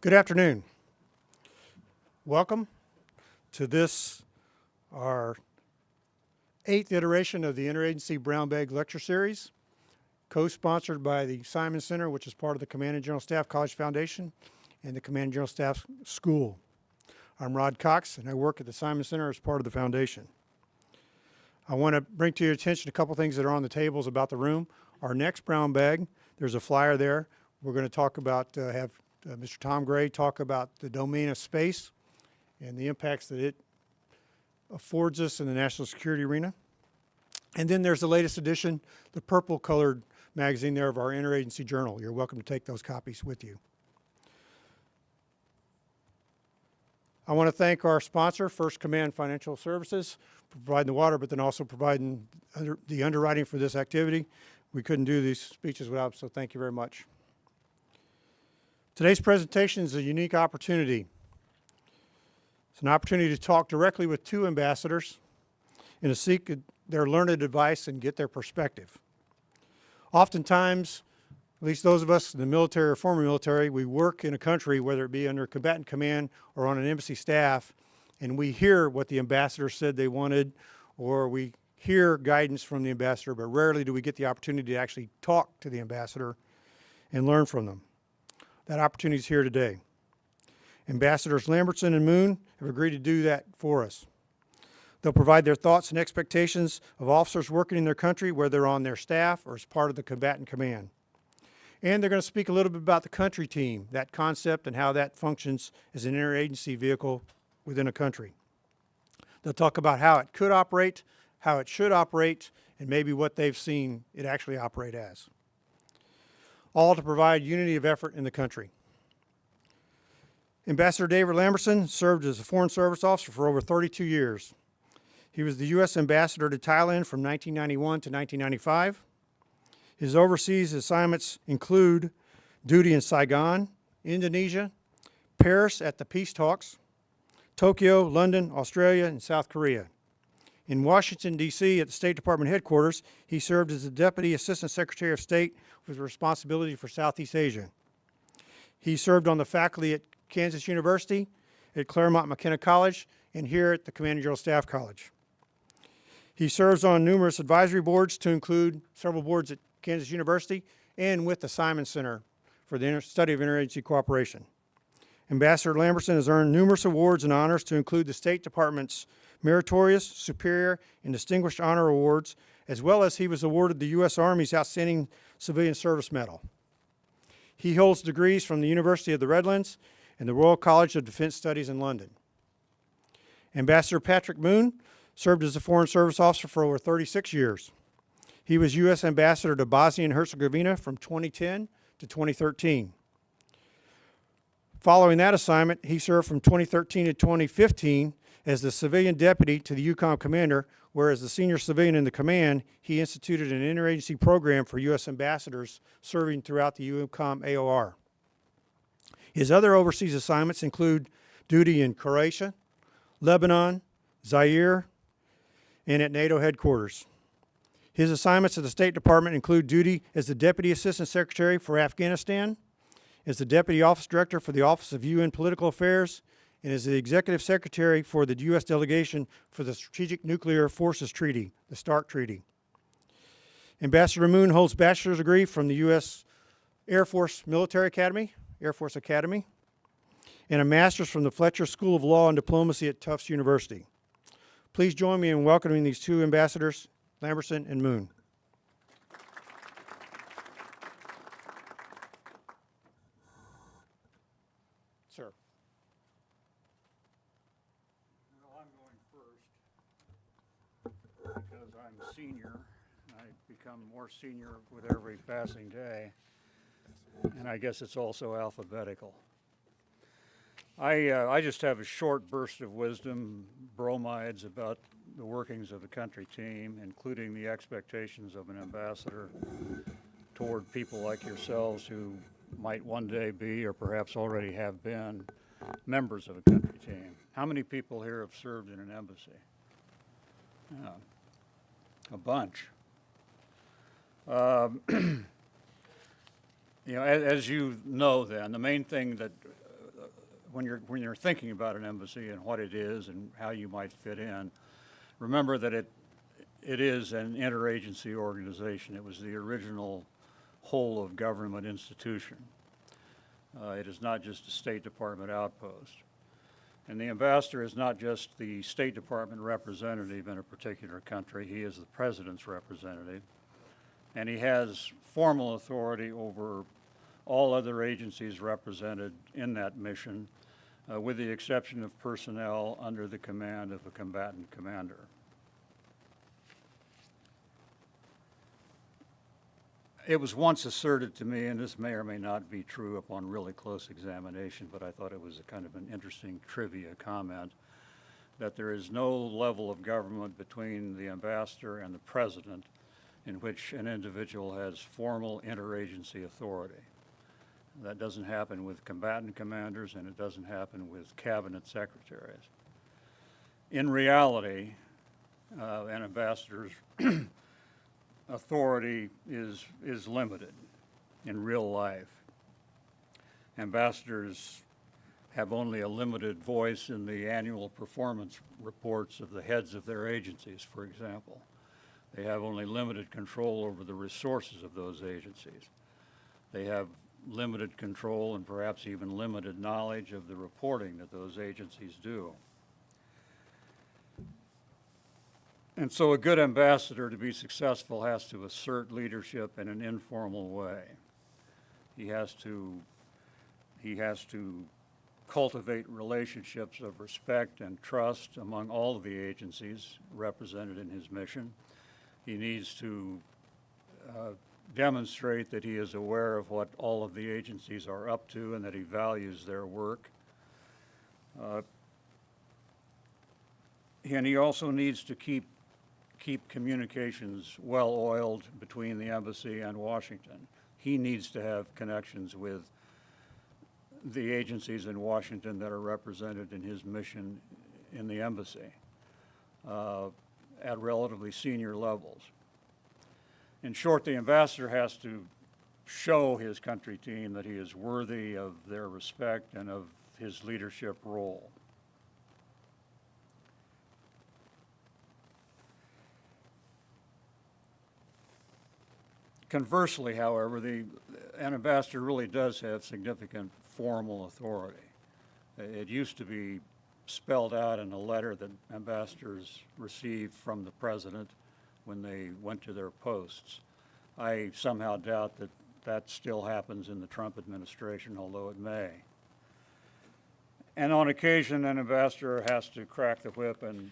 Good afternoon. Welcome to this, our 8th iteration of the InterAgency Brown-Bag Lecture Series, co-sponsored by the Simons Center, which is part of the Command and General Staff College Foundation and the Command and General Staff School. I'm Rod Cox, and I work at the Simons Center as part of the foundation. I want to bring to your attention a couple things that are on the tables about the room. Our next brown bag, there's a flyer there. We're going to talk about, Mr. Tom Gray talk about the domain of space and the impacts that it affords us in the national security arena. And then there's the latest edition, the purple colored magazine there of our interagency journal. You're welcome to take those copies with you. I want to thank our sponsor, First Command Financial Services, for providing the water, but then also providing the underwriting for this activity. We couldn't do these speeches without them, so thank you very much. Today's presentation is a unique opportunity. It's an opportunity to talk directly with two ambassadors and to seek their learned advice and get their perspective. Oftentimes, at least those of us in the military or former military, we work in a country, whether it be under combatant command or on an embassy staff, and we hear what the ambassador said they wanted, or we hear guidance from the ambassador, but rarely do we get the opportunity to actually talk to the ambassador and learn from them. That opportunity is here today. Ambassadors Lambertson and Moon have agreed to do that for us. They'll provide their thoughts and expectations of officers working in their country, whether on their staff or as part of the combatant command. And they're going to speak a little bit about the country team, that concept and how that functions as an interagency vehicle within a country. They'll talk about how it could operate, how it should operate, and maybe what they've seen it actually operate as. All to provide unity of effort in the country. Ambassador David Lambertson served as a Foreign Service officer for over 32 years. He was the U.S. Ambassador to Thailand from 1991 to 1995. His overseas assignments include duty in Saigon, Indonesia, Paris at the peace talks, Tokyo, London, Australia, and South Korea. In Washington, D.C., at the State Department headquarters, he served as the Deputy Assistant Secretary of State with responsibility for Southeast Asia. He served on the faculty at Kansas University, at Claremont McKenna College, and here at the Command and General Staff College. He serves on numerous advisory boards, to include several boards at Kansas University and with the Simons Center for the study of interagency cooperation. Ambassador Lambertson has earned numerous awards and honors, to include the State Department's Meritorious, Superior, and Distinguished Honor Awards, as well as he was awarded the U.S. Army's Outstanding Civilian Service Medal. He holds degrees from the University of the Redlands and the Royal College of Defense Studies in London. Ambassador Patrick Moon served as a Foreign Service officer for over 36 years. He was U.S. Ambassador to Bosnia and Herzegovina from 2010 to 2013. Following that assignment, he served from 2013 to 2015 as the civilian deputy to the EUCOM commander, where as the senior civilian in the command, he instituted an interagency program for U.S. ambassadors serving throughout the EUCOM AOR. His other overseas assignments include duty in Croatia, Lebanon, Zaire, and at NATO headquarters. His assignments at the State Department include duty as the Deputy Assistant Secretary for Afghanistan, as the Deputy Office Director for the Office of UN Political Affairs, and as the Executive Secretary for the U.S. Delegation for the Strategic Nuclear Forces Treaty, the START Treaty. Ambassador Moon holds a bachelor's degree from the U.S. Air Force Military Academy, Air Force Academy, and a master's from the Fletcher School of Law and Diplomacy at Tufts University. Please join me in welcoming these two ambassadors, Lambertson and Moon. Sir. Well, I'm going first because I'm a senior. I become more senior with every passing day, and I guess it's also alphabetical. I just have a short burst of wisdom, bromides about the workings of the country team, including the expectations of an ambassador toward people like yourselves who might one day be, or perhaps already have been, members of a country team. How many people here have served in an embassy? Yeah, a bunch. You know, as you know then, the main thing that when you're thinking about an embassy and what it is and how you might fit in, remember that it is an interagency organization. It was the original whole of government institution. It is not just a State Department outpost. And the ambassador is not just the State Department representative in a particular country, he is the president's representative. And he has formal authority over all other agencies represented in that mission, with the exception of personnel under the command of a combatant commander. It was once asserted to me, and this may or may not be true upon really close examination, but I thought it was a kind of an interesting trivia comment, that there is no level of government between the ambassador and the president in which an individual has formal interagency authority. That doesn't happen with combatant commanders, and it doesn't happen with cabinet secretaries. In reality, an ambassador's authority is limited in real life. Ambassadors have only a limited voice in the annual performance reports of the heads of their agencies, for example. They have only limited control over the resources of those agencies. They have limited control and perhaps even limited knowledge of the reporting that those agencies do. And so a good ambassador, to be successful, has to assert leadership in an informal way. He has to cultivate relationships of respect and trust among all of the agencies represented in his mission. He needs to demonstrate that he is aware of what all of the agencies are up to and that he values their work. And he also needs to keep communications well-oiled between the embassy and Washington. He needs to have connections with the agencies in Washington that are represented in his mission in the embassy at relatively senior levels. In short, the ambassador has to show his country team that he is worthy of their respect and of his leadership role. Conversely, however, an ambassador really does have significant formal authority. It used to be spelled out in a letter that ambassadors received from the president when they went to their posts. I somehow doubt that that still happens in the Trump administration, although it may. And on occasion, an ambassador has to crack the whip and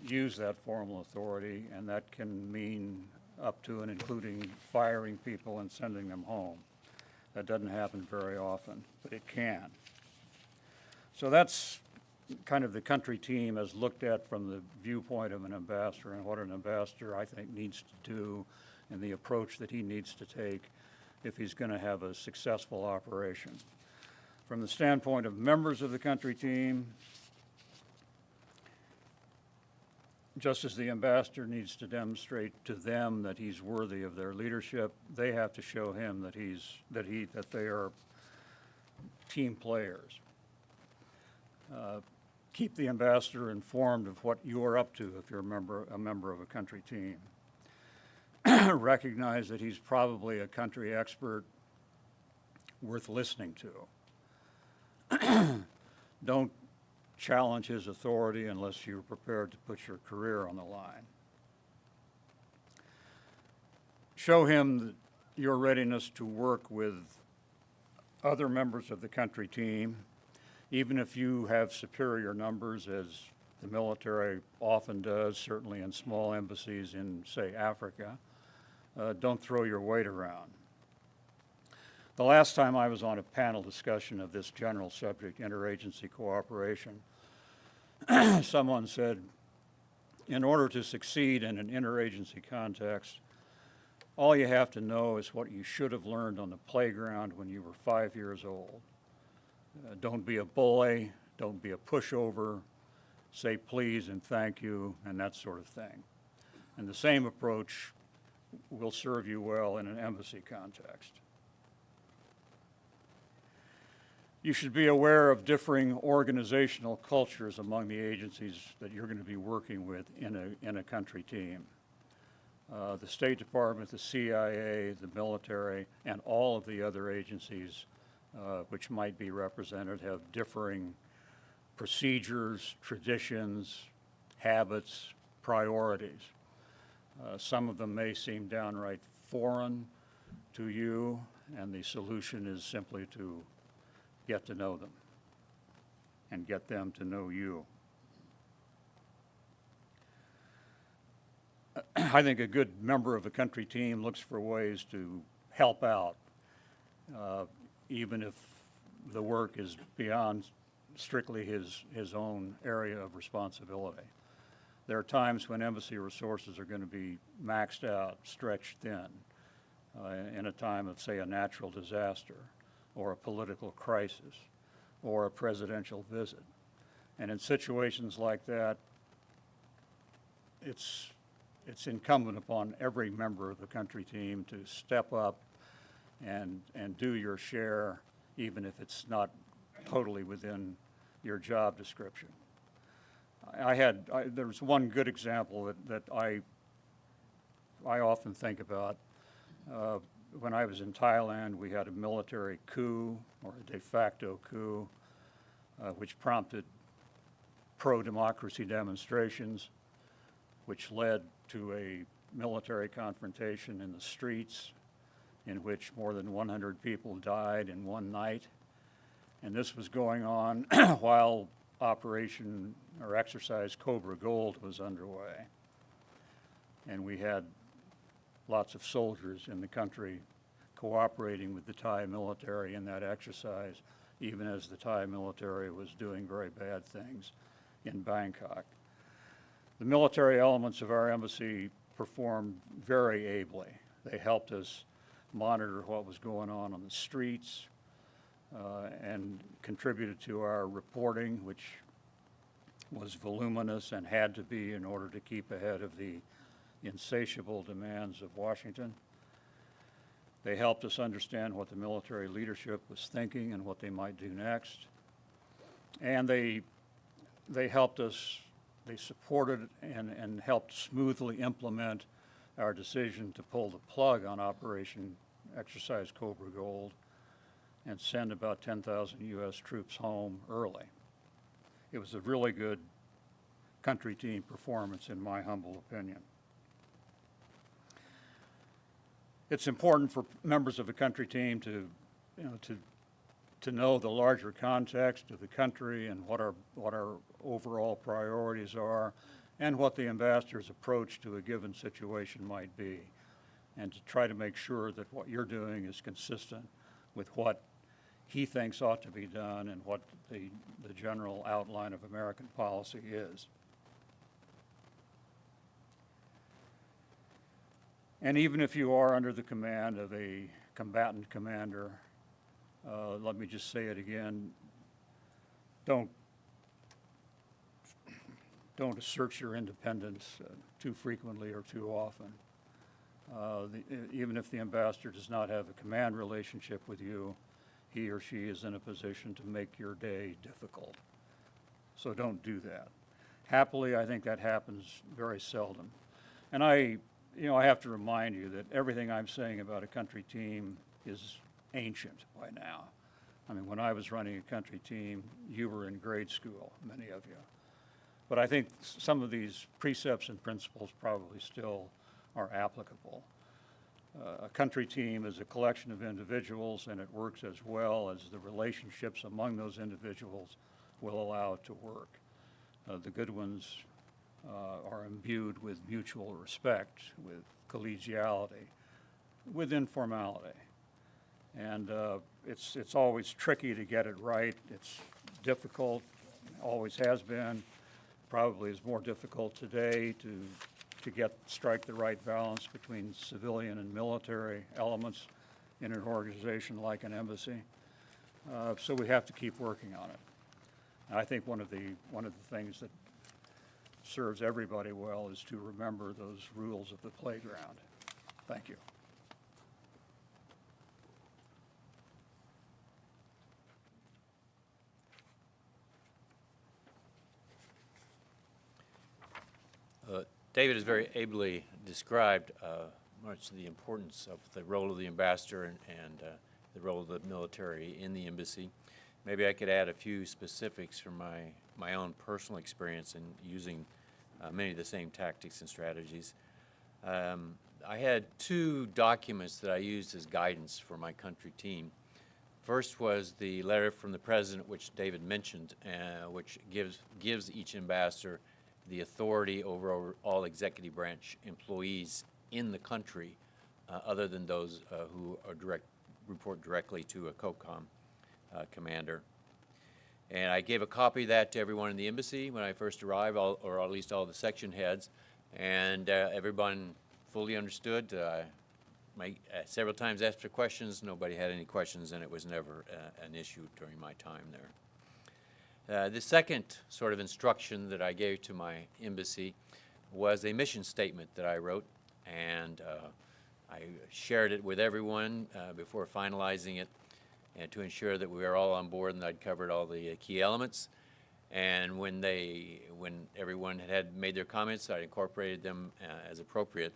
use that formal authority, and that can mean up to and including firing people and sending them home. That doesn't happen very often, but it can. So that's kind of the country team as looked at from the viewpoint of an ambassador, and what an ambassador, I think, needs to do and the approach that he needs to take if he's going to have a successful operation. From the standpoint of members of the country team, just as the ambassador needs to demonstrate to them that he's worthy of their leadership, they have to show him that they are team players. Keep the ambassador informed of what you're up to if you're a member of a country team. Recognize that he's probably a country expert worth listening to. Don't challenge his authority unless you're prepared to put your career on the line. Show him your readiness to work with other members of the country team, even if you have superior numbers, as the military often does, certainly in small embassies in, say, Africa. Don't throw your weight around. The last time I was on a panel discussion of this general subject, interagency cooperation, someone said, in order to succeed in an interagency context, all you have to know is what you should have learned on the playground when you were 5 years old. Don't be a bully, don't be a pushover, say please and thank you, and that sort of thing. And the same approach will serve you well in an embassy context. You should be aware of differing organizational cultures among the agencies that you're going to be working with in a country team. The State Department, the CIA, the military, and all of the other agencies which might be represented have differing procedures, traditions, habits, priorities. Some of them may seem downright foreign to you, and the solution is simply to get to know them and get them to know you. I think a good member of a country team looks for ways to help out, even if the work is beyond strictly his own area of responsibility. There are times when embassy resources are going to be maxed out, stretched thin, in a time of, say, a natural disaster, or a political crisis, or a presidential visit. And in situations like that, it's incumbent upon every member of the country team to step up and do your share, even if it's not totally within your job description. There's one good example that I often think about. When I was in Thailand, we had a military coup, or a de facto coup, which prompted pro-democracy demonstrations, which led to a military confrontation in the streets in which more than 100 people died in one night. And this was going on while Operation or Exercise Cobra Gold was underway. And we had lots of soldiers in the country cooperating with the Thai military in that exercise, even as the Thai military was doing very bad things in Bangkok. The military elements of our embassy performed very ably. They helped us monitor what was going on the streets and contributed to our reporting, which was voluminous and had to be in order to keep ahead of the insatiable demands of Washington. They helped us understand what the military leadership was thinking and what they might do next. And they helped us, they supported and helped smoothly implement our decision to pull the plug on Operation Exercise Cobra Gold and send about 10,000 U.S. troops home early. It was a really good country team performance, in my humble opinion. It's important for members of a country team to know the larger context of the country and what our overall priorities are, and what the ambassador's approach to a given situation might be, and to try to make sure that what you're doing is consistent with what he thinks ought to be done and what the general outline of American policy is. And even if you are under the command of a combatant commander, let me just say it again, don't assert your independence too frequently or too often. Even if the ambassador does not have a command relationship with you, he or she is in a position to make your day difficult. So don't do that. Happily, I think that happens very seldom. And I have to remind you that everything I'm saying about a country team is ancient by now. I mean, when I was running a country team, you were in grade school, many of you. But I think some of these precepts and principles probably still are applicable. A country team is a collection of individuals, and it works as well as the relationships among those individuals will allow it to work. The good ones are imbued with mutual respect, with collegiality, with informality. And it's always tricky to get it right. It's difficult, always has been, probably is more difficult today to strike the right balance between civilian and military elements in an organization like an embassy. So we have to keep working on it. And I think one of the things that serves everybody well is to remember those rules of the playground. Thank you. David has very ably described much of the importance of the role of the ambassador and the role of the military in the embassy. Maybe I could add a few specifics from my own personal experience in using many of the same tactics and strategies. I had two documents that I used as guidance for my country team. First was the letter from the President, which David mentioned, which gives each ambassador the authority over all executive branch employees in the country, other than those who are report directly to a COCOM commander. And I gave a copy of that to everyone in the embassy when I first arrived, or at least all the section heads, and everyone fully understood. Several times asked for questions. Nobody had any questions, and it was never an issue during my time there. The second sort of instruction that I gave to my embassy was a mission statement that I wrote, and I shared it with everyone before finalizing it, and to ensure that we were all on board and I'd covered all the key elements. And when everyone had made their comments, I incorporated them as appropriate.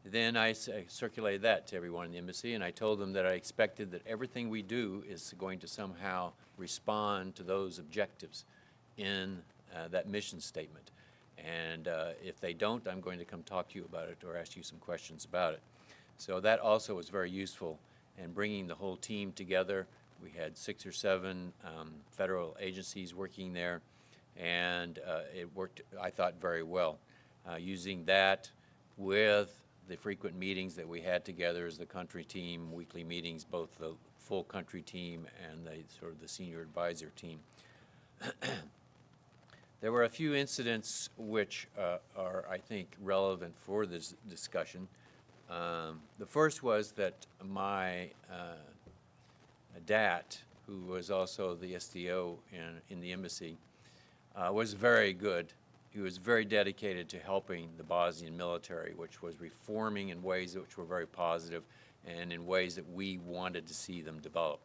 Then I circulated that to everyone in the embassy, and I told them that I expected that everything we do is going to somehow respond to those objectives in that mission statement. And if they don't, I'm going to come talk to you about it or ask you some questions about it. So that also was very useful in bringing the whole team together. We had 6 or 7 federal agencies working there, and it worked, I thought, very well. Using that with the frequent meetings that we had together as the country team, weekly meetings, both the full country team and the sort of the senior advisor team. There were a few incidents which are, I think, relevant for this discussion. The first was that my DAT, who was also the SDO in the embassy, was very good. He was very dedicated to helping the Bosnian military, which was reforming in ways which were very positive and in ways that we wanted to see them develop.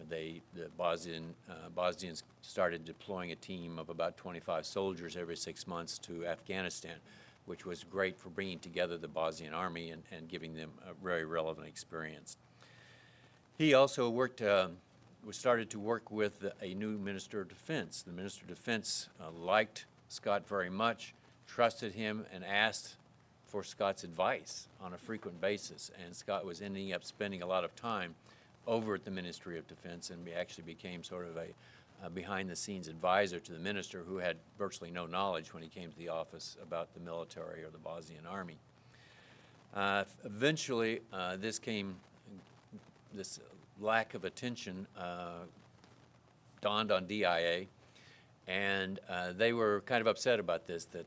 The Bosnians started deploying a team of about 25 soldiers every 6 months to Afghanistan, which was great for bringing together the Bosnian army and giving them a very relevant experience. He also started to work with a new Minister of Defense. The Minister of Defense liked Scott very much, trusted him, and asked for Scott's advice on a frequent basis. And Scott was ending up spending a lot of time over at the Ministry of Defense, and actually became sort of a behind-the-scenes advisor to the minister, who had virtually no knowledge when he came to the office about the military or the Bosnian army. Eventually, this lack of attention dawned on DIA, and they were kind of upset about this, that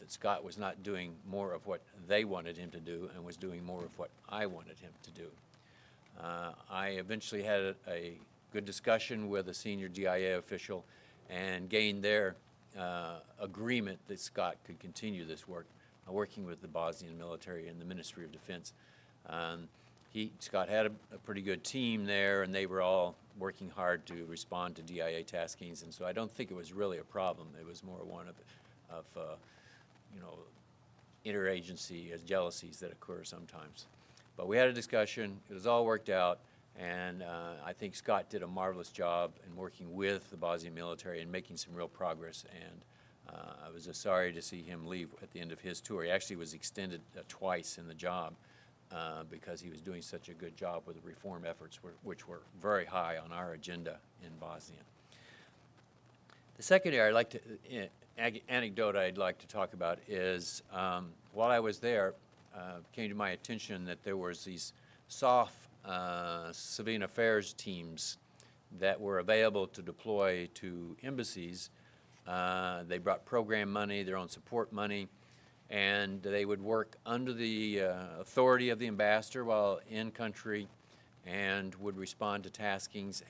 Scott was not doing more of what they wanted him to do and was doing more of what I wanted him to do. I eventually had a good discussion with a senior DIA official and gained their agreement that Scott could continue this work, working with the Bosnian military and the Ministry of Defense. Scott had a pretty good team there, and they were all working hard to respond to DIA taskings, and so I don't think it was really a problem. It was more one of interagency jealousies that occur sometimes. But we had a discussion. It was all worked out, and I think Scott did a marvelous job in working with the Bosnian military and making some real progress, and I was sorry to see him leave at the end of his tour. He actually was extended twice in the job, because he was doing such a good job with the reform efforts, which were very high on our agenda in Bosnia. The second area anecdote I'd like to talk about is, while I was there, came to my attention that there was these soft civilian affairs teams that were available to deploy to embassies. They brought program money, their own support money, and they would work under the authority of the ambassador while in country, and would respond to taskings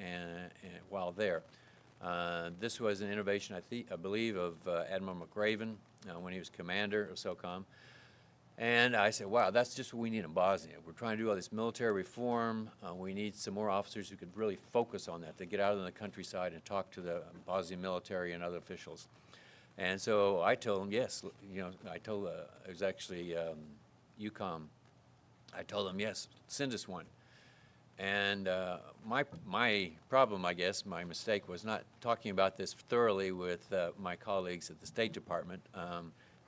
while there. This was an innovation, I believe, of Admiral McRaven when he was commander of SOCOM. And I said, wow, that's just what we need in Bosnia. We're trying to do all this military reform. We need some more officers who could really focus on that, to get out in the countryside and talk to the Bosnian military and other officials. And so I told him, yes, you know, I told, it was actually UCOM. I told him, yes, send us one. And my problem, I guess, my mistake was not talking about this thoroughly with my colleagues at the State Department.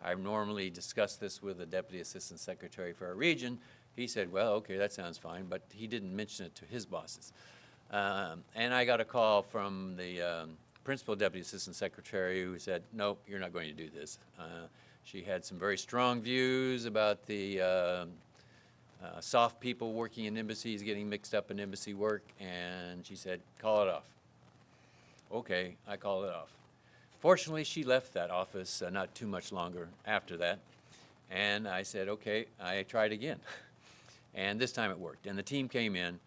I normally discuss this with the Deputy Assistant Secretary for our region. He said, well, okay, that sounds fine, but he didn't mention it to his bosses. And I got a call from the Principal Deputy Assistant Secretary who said, nope, you're not going to do this. She had some very strong views about the soft people working in embassies getting mixed up in embassy work, and she said, call it off. Okay, I called it off. Fortunately, she left that office not too much longer after that, and I said, okay, I tried again. And this time it worked, and the team came in.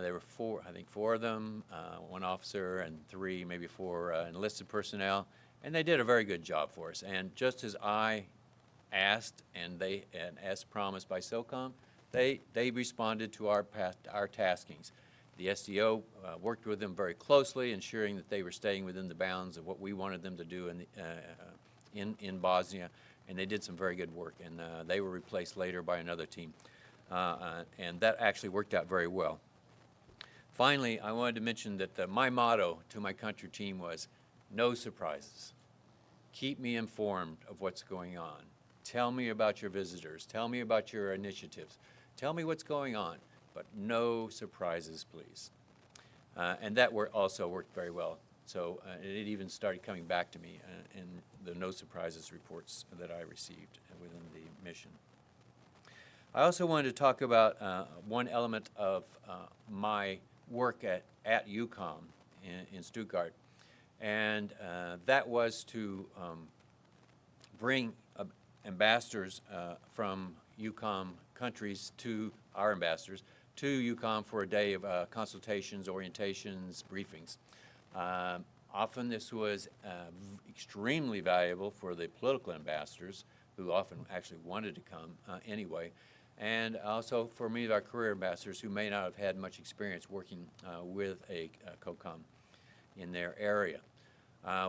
There were four of them, one officer and three, maybe four enlisted personnel, and they did a very good job for us. And just as I asked, and as promised by SOCOM, they responded to our taskings. The SDO worked with them very closely, ensuring that they were staying within the bounds of what we wanted them to do in Bosnia, and they did some very good work. And they were replaced later by another team, and that actually worked out very well. Finally, I wanted to mention that my motto to my country team was, no surprises. Keep me informed of what's going on. Tell me about your visitors. Tell me about your initiatives. Tell me what's going on, but no surprises, please. And that also worked very well. So it even started coming back to me in the no surprises reports that I received within the mission. I also wanted to talk about one element of my work at UCOM in Stuttgart, and that was to bring ambassadors from UCOM countries to our ambassadors to UCOM for a day of consultations, orientations, briefings. Often this was extremely valuable for the political ambassadors, who often actually wanted to come anyway, and also for many of our career ambassadors who may not have had much experience working with a COCOM in their area.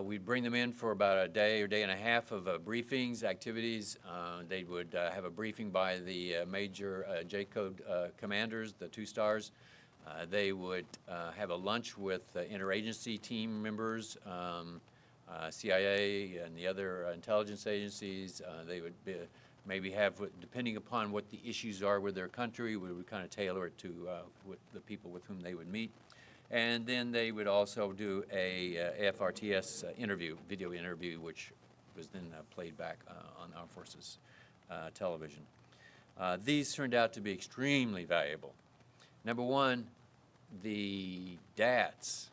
We'd bring them in for about a day or day and a half of briefings, activities. They would have a briefing by the major J-code commanders, the 2 stars. They would have a lunch with interagency team members, CIA and the other intelligence agencies. They would maybe have, depending upon what the issues are with their country, we would kind of tailor it to with the people with whom they would meet. And then they would also do a AFRTS interview, video interview, which was then played back on Armed Forces television. These turned out to be extremely valuable. Number one, the DATs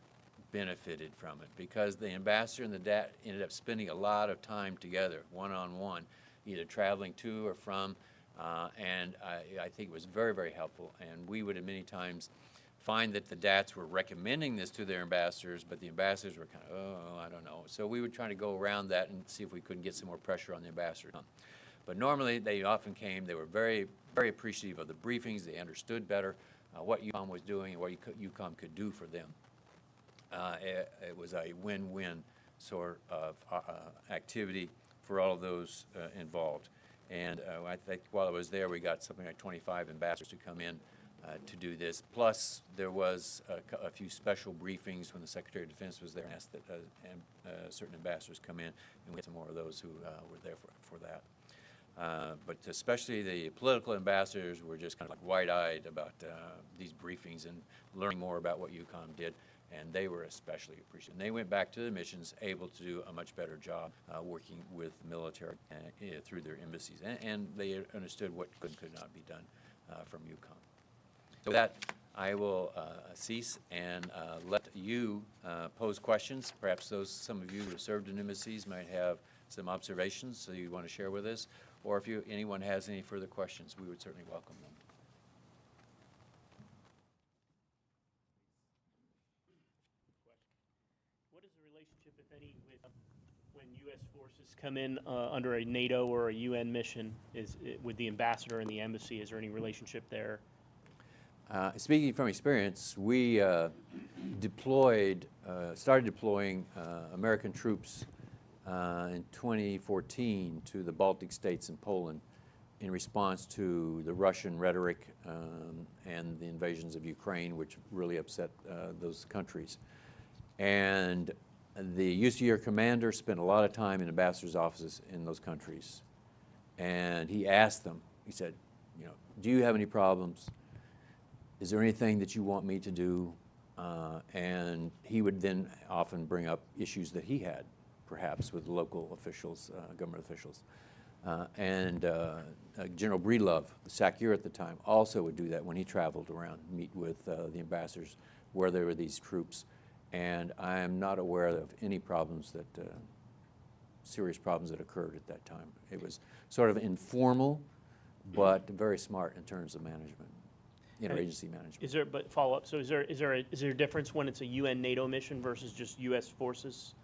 benefited from it because the ambassador and the DAT ended up spending a lot of time together, one-on-one, either traveling to or from, and I think it was very, very helpful. And we would at many times find that the DATs were recommending this to their ambassadors, but the ambassadors were kind of, oh, I don't know. So we would try to go around that and see if we couldn't get some more pressure on the ambassadors. But normally they often came, they were very, very appreciative of the briefings, they understood better what UCOM was doing and what UCOM could do for them. It was a win-win sort of activity for all of those involved. And I think while I was there, we got something like 25 ambassadors to come in to do this. Plus, there was a few special briefings when the Secretary of Defense was there and asked that certain ambassadors come in, and we had some more of those who were there for that. But especially the political ambassadors were just kind of like wide-eyed about these briefings and learning more about what UCOM did, and they were especially appreciative. And they went back to the missions able to do a much better job working with the military through their embassies, and they understood what could not be done from UCOM. So with that, I will cease and let you pose questions. Perhaps some of you who have served in embassies might have some observations that you want to share with us, or if anyone has any further questions, we would certainly welcome them. What is the relationship, if any, with when U.S. forces come in under a NATO or a UN mission? With the ambassador and the embassy, is there any relationship there? Speaking from experience, we started deploying American troops in 2014 to the Baltic states and Poland in response to the Russian rhetoric and the invasions of Ukraine, which really upset those countries. And the USAR commander spent a lot of time in ambassadors' offices in those countries. And he asked them, he said, you know, do you have any problems? Is there anything that you want me to do? And he would then often bring up issues that he had, perhaps with local officials, government officials. General Breedlove, the SACEUR at the time, also would do that when he traveled around, meet with the ambassadors where there were these troops. And I am not aware of any problems that, serious problems that occurred at that time. It was sort of informal, but very smart in terms of management, interagency management. Is there, but follow up, so is there a difference when it's a UN NATO mission versus just US forces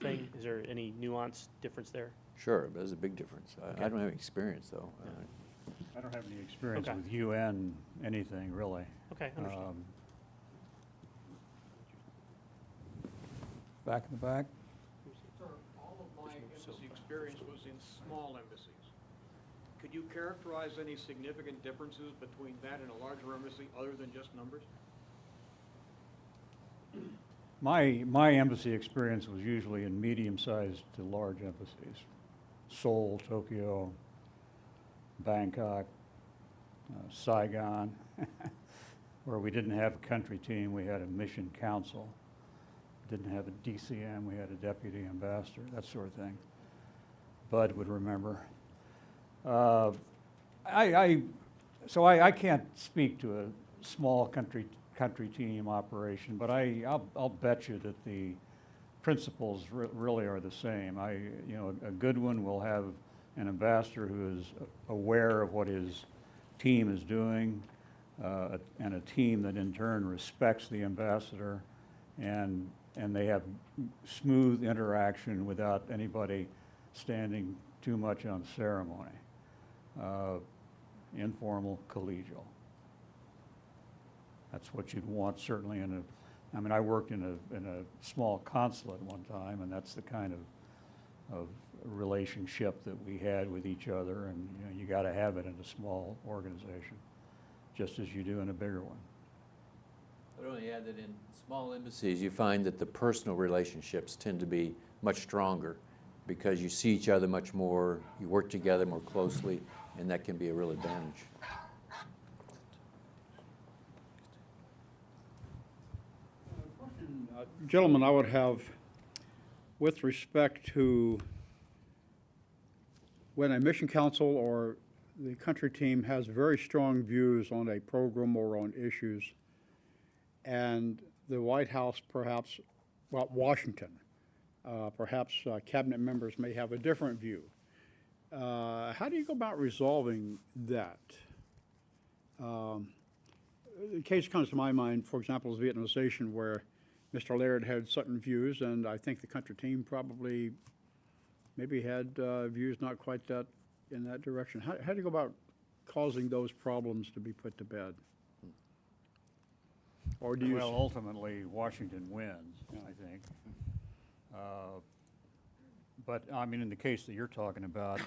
thing? Is there any nuance difference there? Sure, but there's a big difference. I don't have any experience, though. I don't have any experience Okay. with UN anything, really. Okay, understood. Back in the back? Sir, all of my embassy experience was in small embassies. Could you characterize any significant differences between that and a larger embassy other than just numbers? My embassy experience was usually in medium-sized to large embassies. Seoul, Tokyo, Bangkok, Saigon, where we didn't have a country team, we had a mission council. Didn't have a DCM, we had a deputy ambassador, that sort of thing. Bud would remember. So I can't speak to a small country team operation, but I'll bet you that the principles really are the same. You know, a good one will have an ambassador who is aware of what his team is doing, and a team that in turn respects the ambassador, and they have smooth interaction without anybody standing too much on ceremony. Informal, collegial. That's what you'd want certainly in I mean, I worked in a small consulate one time, and that's the kind of relationship that we had with each other, and you know, you got to have it in a small organization, just as you do in a bigger one. I'd only add that in small embassies, you find that the personal relationships tend to be much stronger because you see each other much more, you work together more closely, and that can be a real advantage. Gentlemen, I would have, with respect to when a mission council or the country team has very strong views on a program or on issues, and the White House perhaps, well, Washington, perhaps cabinet members may have a different view. How do you go about resolving that? The case comes to my mind, for example, is Vietnamization, where Mr. Laird had certain views, and I think the country team probably maybe had views not quite that in that direction. How do you go about causing those problems to be put to bed? Or do you? Well, ultimately, Washington wins, I think. But I mean, in the case that you're talking about,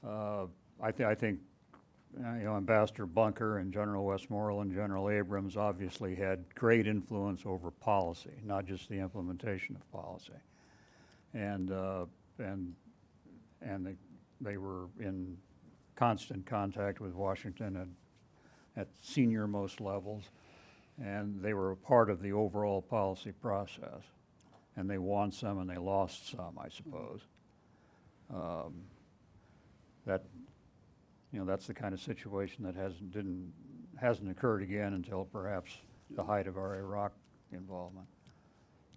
I think you know, Ambassador Bunker and General Westmoreland, General Abrams obviously had great influence over policy, not just the implementation of policy. And they were in constant contact with Washington at senior most levels, and they were a part of the overall policy process. And they won some and they lost some, I suppose. You know, that's the kind of situation that hasn't occurred again until perhaps the height of our Iraq involvement.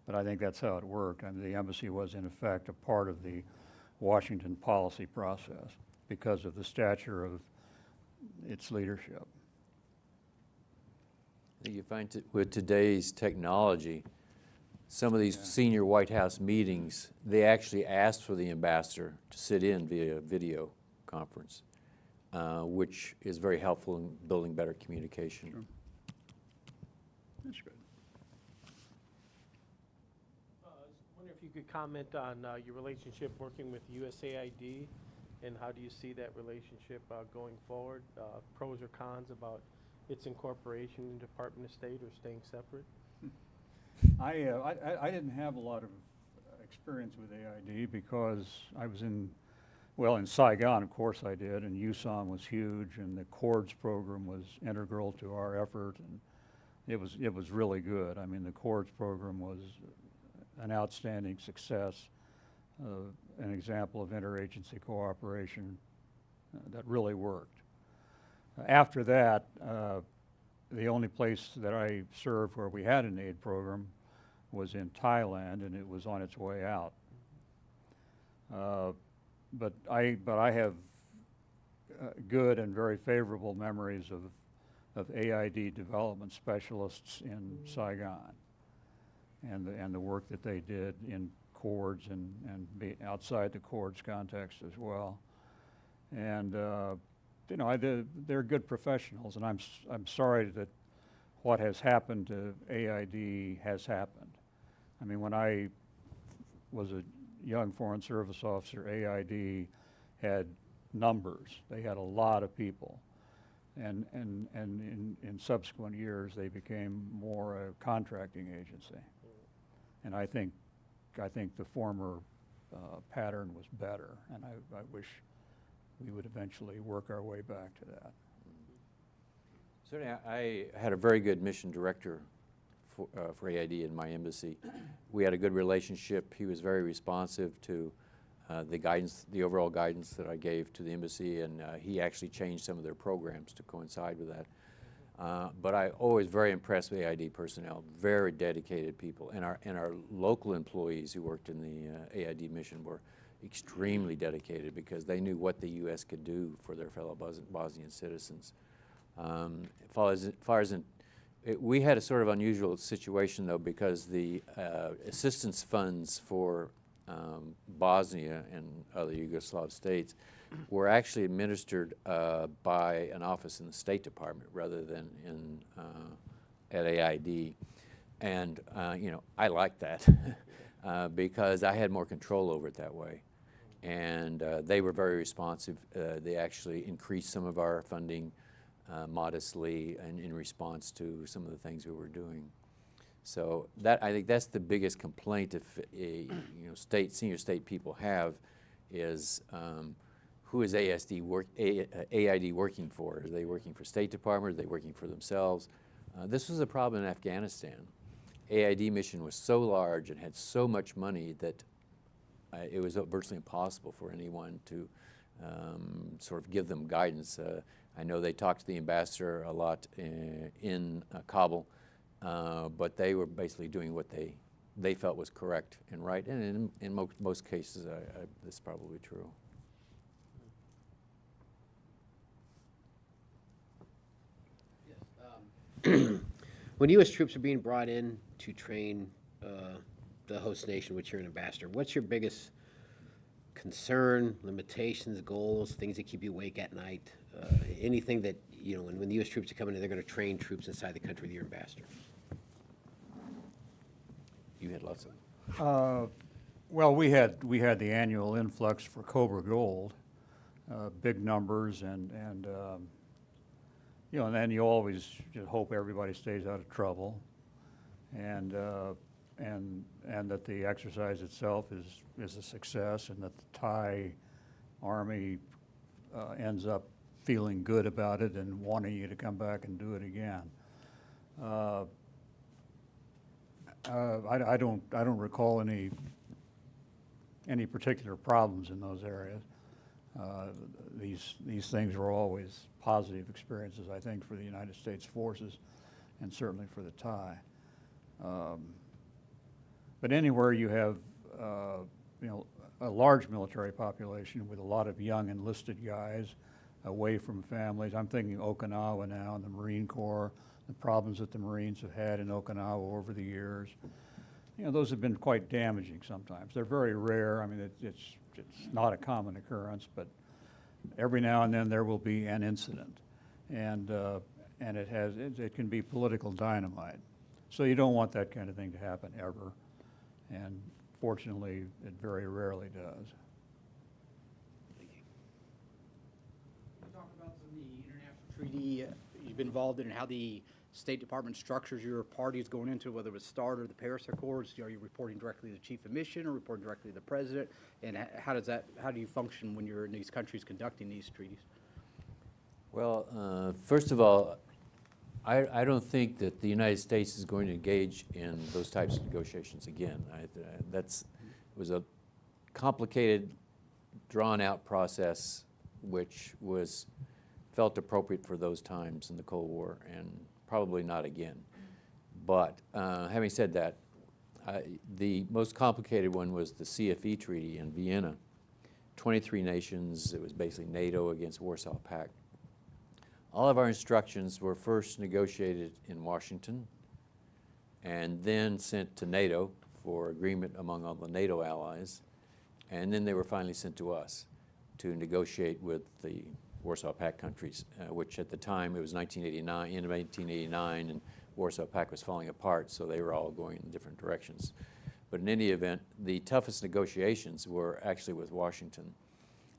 But I think that's how it worked. I mean, the embassy was in effect a part of the Washington policy process because of the stature of its leadership. I think you find with today's technology, some of these senior White House meetings, they actually asked for the ambassador to sit in via video conference, which is very helpful in building better communication. Sure. That's good. wonder if you could comment on your relationship working with USAID, and how do you see that relationship going forward? Pros or cons about its incorporation in Department of State or staying separate? I didn't have a lot of experience with AID because I was in Saigon, of course I did, and USOM was huge, and the CORDS program was integral to our effort, and it was really good. I mean, the CORDS program was an outstanding success, an example of interagency cooperation that really worked. After that, the only place that I served where we had an aid program was in Thailand, and it was on its way out. But I have good and very favorable memories of AID development specialists in Saigon, and the work that they did in CORDS and outside the CORDS context as well. And you know, they're good professionals, and I'm sorry that what has happened to AID has happened. I mean, when I was a young Foreign Service officer, AID had numbers. They had a lot of people. And in subsequent years, they became more a contracting agency. And I think the former pattern was better, and I wish we would eventually work our way back to that. Certainly, I had a very good mission director for AID in my embassy. We had a good relationship. He was very responsive to the guidance, the overall guidance that I gave to the embassy, and he actually changed some of their programs to coincide with that. But I always very impressed with AID personnel, very dedicated people, and our local employees who worked in the AID mission were extremely dedicated because they knew what the U.S. could do for their fellow Bosnian citizens. We had a sort of unusual situation, though, because the assistance funds for Bosnia and other Yugoslav states were actually administered by an office in the State Department rather than at AID. And you know, I liked that because I had more control over it that way. And they were very responsive. They actually increased some of our funding modestly and in response to some of the things we were doing. So I think that's the biggest complaint if you know, senior state people have is who is AID working for? Are they working for State Department? Are they working for themselves? This was a problem in Afghanistan. AID mission was so large and had so much money that it was virtually impossible for anyone to sort of give them guidance. I know they talked to the ambassador a lot in Kabul, but they were basically doing what they felt was correct and right, and in most cases, this is probably true. Yes. When U.S. troops are being brought in to train the host nation, which you're an ambassador, what's your biggest concern, limitations, goals, things that keep you awake at night? Anything that, you know, when the U.S. troops are coming in, they're going to train troops inside the country of your ambassador. You had lots of. Well, we had the annual influx for Cobra Gold, big numbers, and you know, and then you always just hope everybody stays out of trouble, and that the exercise itself is a success, and that the Thai Army ends up feeling good about it and wanting you to come back and do it again. I don't recall any particular problems in those areas. These things were always positive experiences, I think, for the United States forces, and certainly for the Thai. But anywhere you have, you know, a large military population with a lot of young enlisted guys away from families. I'm thinking Okinawa now and the Marine Corps, the problems that the Marines have had in Okinawa over the years. You know, those have been quite damaging sometimes. They're very rare. I mean, it's not a common occurrence, but every now and then there will be an incident, and it can be political dynamite. So you don't want that kind of thing to happen ever. And unfortunately, it very rarely does. Talk about some of the international treaty you've been involved in and how the State Department structures your parties going into, whether it was START or the Paris Accords. Are you reporting directly to the Chief of Mission or reporting directly to the President? And how do you function when you're in these countries conducting these treaties? Well, first of all, I don't think that the United States is going to engage in those types of negotiations again. It was a complicated, drawn-out process which felt appropriate for those times in the Cold War, and probably not again. But having said that, the most complicated one was the CFE Treaty in Vienna. 23 nations, it was basically NATO against Warsaw Pact. All of our instructions were first negotiated in Washington and then sent to NATO for agreement among all the NATO allies, and then they were finally sent to us to negotiate with the Warsaw Pact countries, which at the time it was 1989, end of 1989, and Warsaw Pact was falling apart, so they were all going in different directions. But in any event, the toughest negotiations were actually with Washington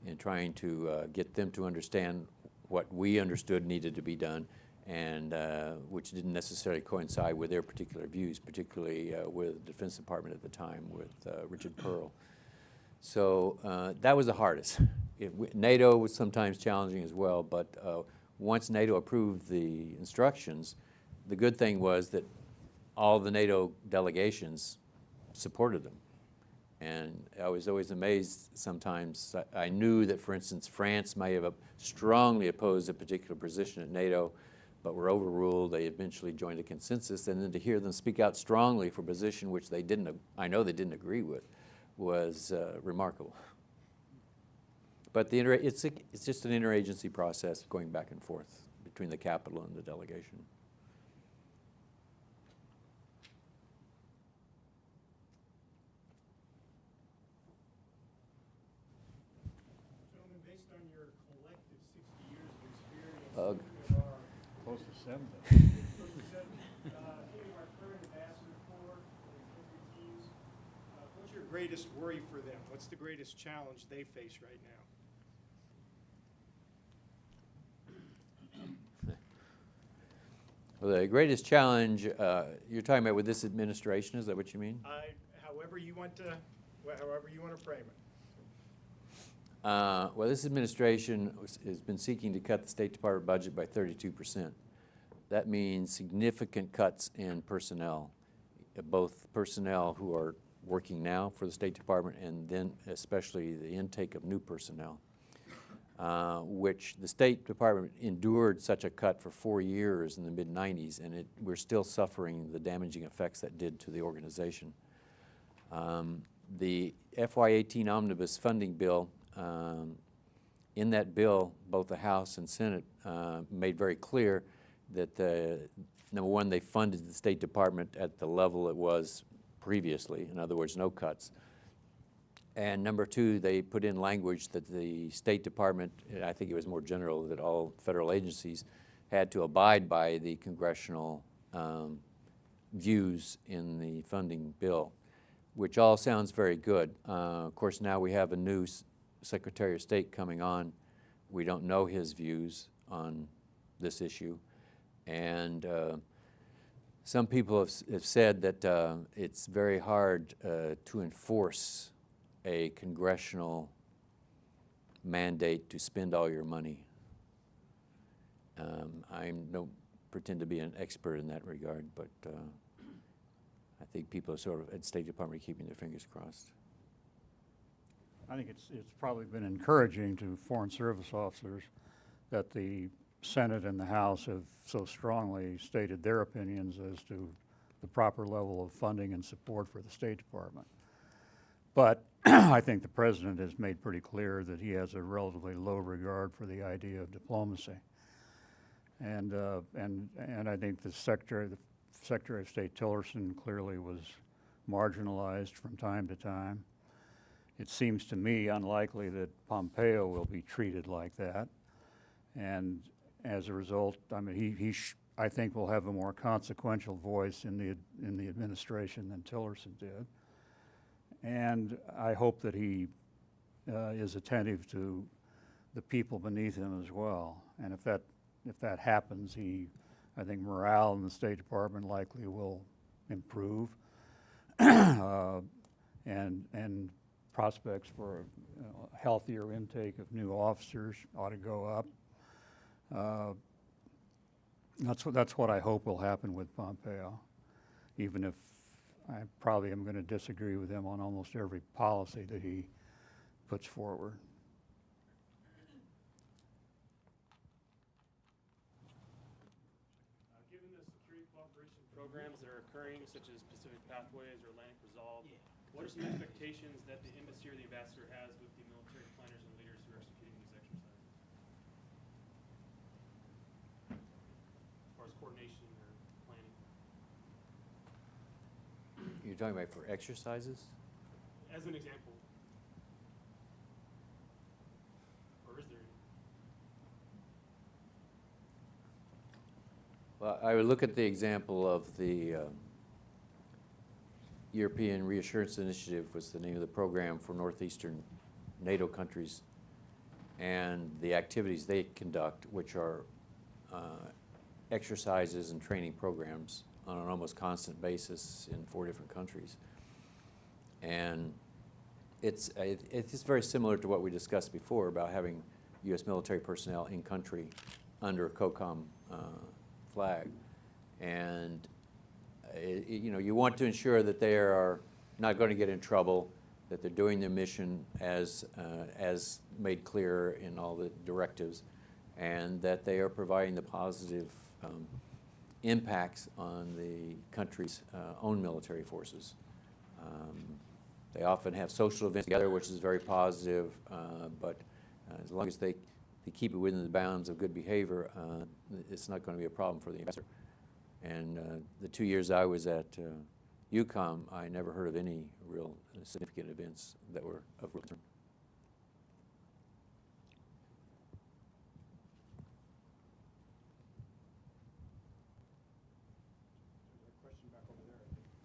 in trying to get them to understand what we understood needed to be done, and which didn't necessarily coincide with their particular views, particularly with the Defense Department at the time with Richard Pearl. So that was the hardest. NATO was sometimes challenging as well, but once NATO approved the instructions, the good thing was that all the NATO delegations supported them. And I was always amazed sometimes. I knew that, for instance, France may have strongly opposed a particular position at NATO, but were overruled. They eventually joined a consensus, and then to hear them speak out strongly for a position which they didn't, I know they didn't agree with, was remarkable. But it's just an interagency process going back and forth between the capital and the delegation. Gentlemen, based on your collective 60 years of experience, Close to 70. our current ambassador corps and country teams, what's your greatest worry for them? What's the greatest challenge they face right now? Well, the greatest challenge you're talking about with this administration, is that what you mean? However you want to frame it. Well, this administration has been seeking to cut the State Department budget by 32%. That means significant cuts in personnel, both personnel who are working now for the State Department and then especially the intake of new personnel, which the State Department endured such a cut for 4 years in the mid-90s, and we're still suffering the damaging effects that did to the organization. The FY18 omnibus funding bill, in that bill, both the House and Senate made very clear that, number one, they funded the State Department at the level it was previously, in other words, no cuts. And number two, they put in language that the State Department, I think it was more general, that all federal agencies had to abide by the congressional views in the funding bill, which all sounds very good. Of course, now we have a new Secretary of State coming on. We don't know his views on this issue. And some people have said that it's very hard to enforce a congressional mandate to spend all your money. I don't pretend to be an expert in that regard, but I think people are sort of at State Department keeping their fingers crossed. I think it's probably been encouraging to Foreign Service officers that the Senate and the House have so strongly stated their opinions as to the proper level of funding and support for the State Department. But I think the President has made pretty clear that he has a relatively low regard for the idea of diplomacy. And I think the Secretary of State Tillerson clearly was marginalized from time to time. It seems to me unlikely that Pompeo will be treated like that. And as a result, I mean, I think will have a more consequential voice in the administration than Tillerson did. And I hope that he is attentive to the people beneath him as well. And if that happens, I think morale in the State Department likely will improve, and prospects for a healthier intake of new officers ought to go up. That's what I hope will happen with Pompeo, even if I probably am going to disagree with him on almost every policy that he puts forward. Given the security cooperation programs that are occurring, such as Pacific Pathways or Atlantic Resolve, what are some expectations that the embassy or the ambassador has with the military planners and leaders who are executing these exercises? As far as coordination or planning? You're talking about for exercises? As an example. Or is there any? Well, I would look at the example of the European Reassurance Initiative was the name of the program for northeastern NATO countries, and the activities they conduct, which are exercises and training programs on an almost constant basis in 4 different countries. And it's very similar to what we discussed before about having U.S. military personnel in country under a COCOM flag. And you know, you want to ensure that they are not going to get in trouble, that they're doing their mission as made clear in all the directives, and that they are providing the positive impacts on the country's own military forces. They often have social events together, which is very positive, but as long as they keep it within the bounds of good behavior, it's not going to be a problem for the ambassador. And the 2 years I was at UCOM, I never heard of any real significant events that were of concern.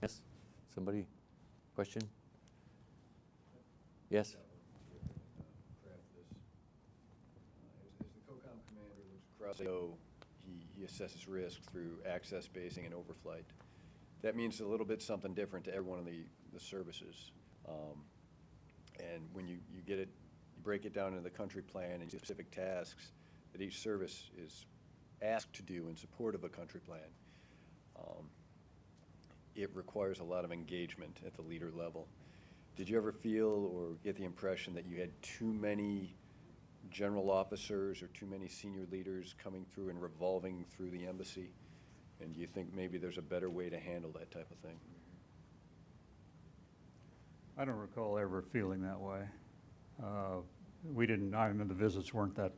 Yes? Somebody? Question? Yes? As the COCOM commander looks across the O, he assesses risk through access basing and overflight. That means a little bit something different to every one of the services. And when you get it, you break it down into the country plan and specific tasks that each service is asked to do in support of a country plan. It requires a lot of engagement at the leader level. Did you ever feel or get the impression that you had too many general officers or too many senior leaders coming through and revolving through the embassy? And do you think maybe there's a better way to handle that type of thing? I don't recall ever feeling that way. We didn't. I mean, the visits weren't that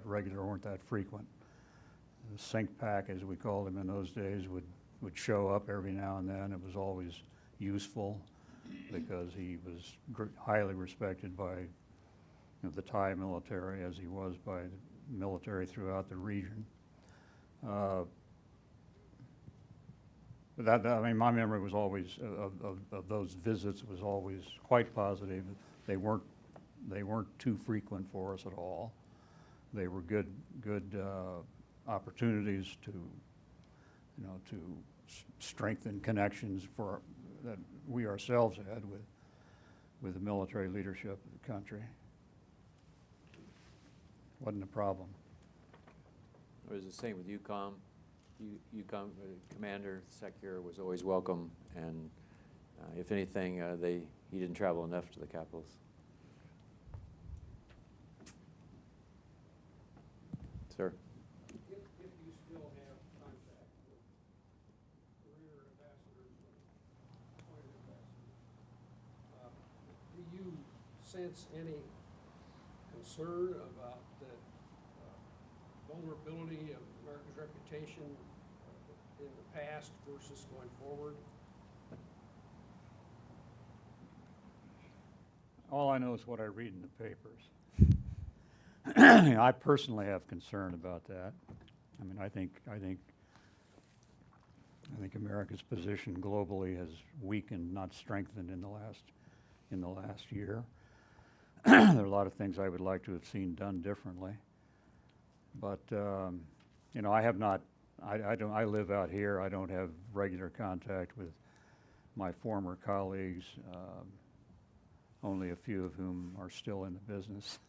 regular, weren't that frequent. The sink pack, as we called him in those days, would show up every now and then. It was always useful because he was highly respected by the Thai military, as he was by the military throughout the region. But I mean, my memory was always of those visits was always quite positive. They weren't too frequent for us at all. They were good opportunities to strengthen connections that we ourselves had with the military leadership of the country. Wasn't a problem. It was the same with UCOM. UCOM commander, Secure, was always welcome, and if anything, he didn't travel enough to the capitals. Sir? If you still have contact with career ambassadors or appointed ambassadors, do you sense any concern about the vulnerability of America's reputation in the past versus going forward? All I know is what I read in the papers. I personally have concern about that. I mean, I think America's position globally has weakened, not strengthened, in the last in the last year. There are a lot of things I would like to have seen done differently. But, you know, I have not, I live out here. I don't have regular contact with my former colleagues, only a few of whom are still in the business.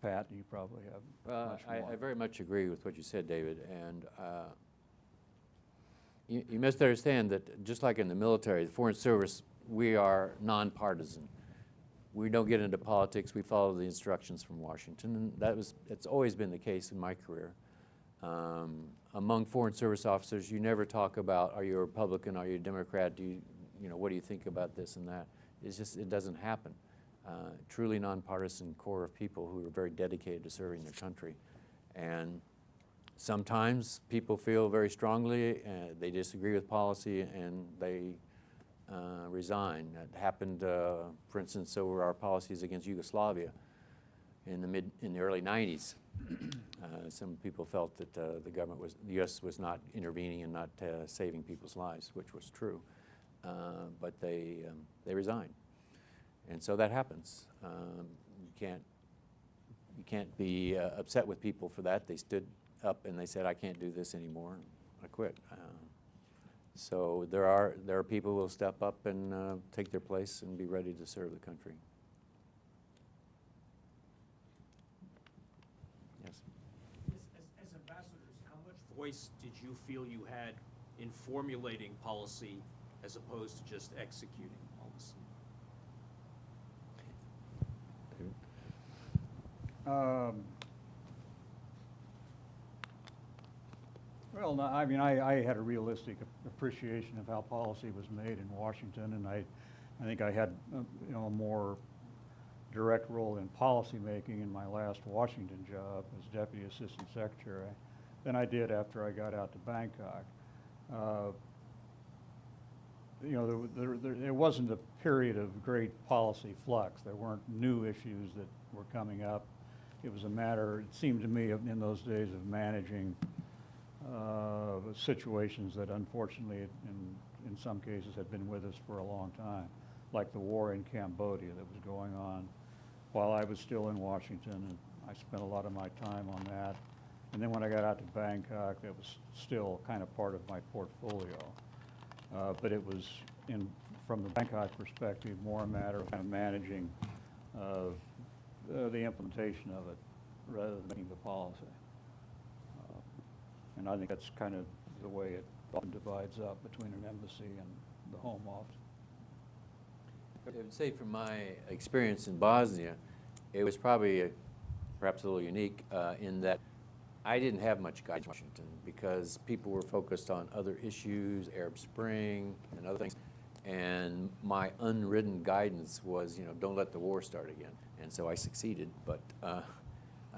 Pat, you probably have much more. I very much agree with what you said, David, and you must understand that just like in the military, the Foreign Service, we are nonpartisan. We don't get into politics. We follow the instructions from Washington, and it's always been the case in my career. Among Foreign Service officers, you never talk about, are you a Republican, are you a Democrat, you know, what do you think about this and that? It's just, it doesn't happen. Truly nonpartisan core of people who are very dedicated to serving their country. And sometimes people feel very strongly, they disagree with policy, and they resign. That happened, for instance, over our policies against Yugoslavia in the early 90s. Some people felt that the U.S. was not intervening and not saving people's lives, which was true, but they resigned, and so that happens. You can't be upset with people for that. They stood up and they said, "I can't do this anymore," and I quit. So there are people who will step up and take their place and be ready to serve the country. Yes. As ambassadors, how much voice did you feel you had in formulating policy as opposed to just executing policy? Well, no, I mean, I had a realistic appreciation of how policy was made in Washington, and I think I had you know, a more direct role in policy making in my last Washington job as Deputy Assistant Secretary than I did after I got out to Bangkok. You know, there wasn't a period of great policy flux. There weren't new issues that were coming up. It was a matter, it seemed to me, in those days of managing situations that unfortunately in some cases had been with us for a long time, like the war in Cambodia that was going on while I was still in Washington, and I spent a lot of my time on that. And then when I got out to Bangkok, that was still kind of part of my portfolio. But it was, from the Bangkok perspective, more a matter of kind of managing the implementation of it rather than making the policy. And I think that's kind of the way it often divides up between an embassy and the home office. I would say from my experience in Bosnia, it was probably perhaps a little unique in that I didn't have much guidance in Washington because people were focused on other issues, Arab Spring and other things. And my unwritten guidance was, you know, don't let the war start again. And so I succeeded. But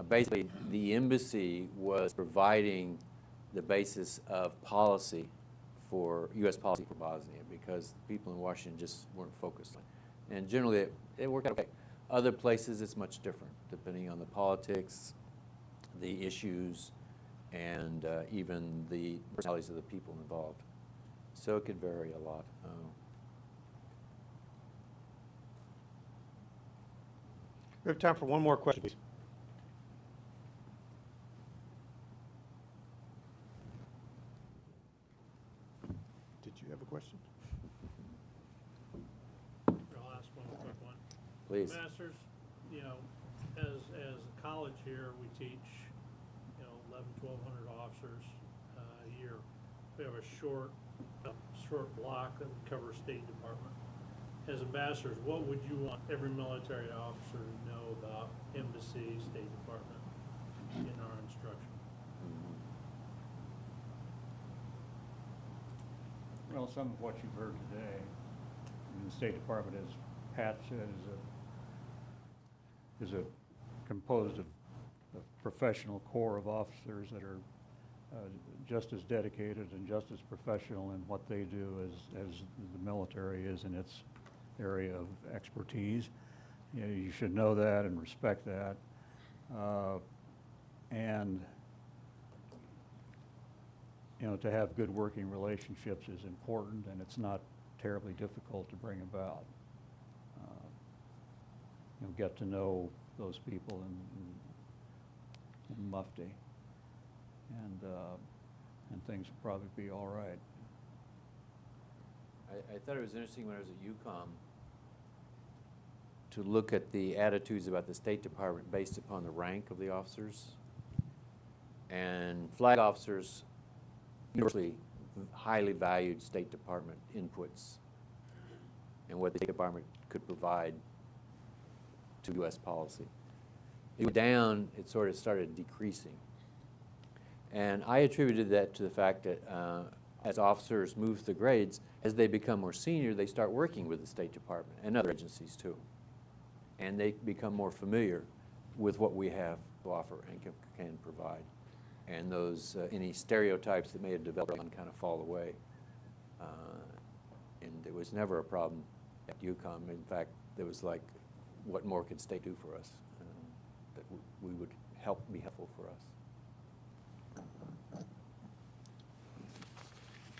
basically, the embassy was providing the basis of policy for U.S. policy for Bosnia because people in Washington just weren't focused on it. And generally, it worked out okay. Other places, it's much different, depending on the politics, the issues, and even the personalities of the people involved. So it could vary a lot. We have time for one more question, please. Did you have a question? I'll ask one quick one. Please. Masters, you know, as a college here, we teach, you know, 1,200 officers a year. We have a short block that we cover State Department. As ambassadors, what would you want every military officer to know about embassy, State Department in our instruction? Well, some of what you've heard today, I mean, the State Department, as Pat said, is composed of a professional corps of officers that are just as dedicated and just as professional in what they do as the military is in its area of expertise. You know, you should know that and respect that. And you know, to have good working relationships is important, and it's not terribly difficult to bring about. get to know those people in Mufti. And things will probably be all right. I thought it was interesting when I was at UCOM to look at the attitudes about the State Department based upon the rank of the officers. And flag officers universally highly valued State Department inputs and what the State Department could provide to U.S. policy. It went down, it sort of started decreasing. And I attributed that to the fact that as officers move through the grades, as they become more senior, they start working with the State Department and other agencies too. And they become more familiar with what we have to offer and can provide. And those, any stereotypes that may have developed kind of fall away. And there was never a problem at UCOM. In fact, there was like, what more could state do for us? That we would be helpful for us.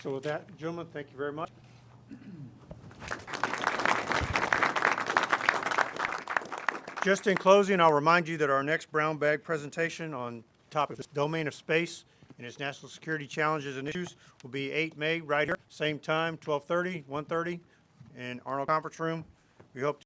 So with that, gentlemen, thank you very much. Just in closing, I'll remind you that our next brown bag presentation on topic of the domain of space and its national security challenges and issues will be 8 May right here, same time, 12:30, 1:30 in Arnold Conference Room. We hope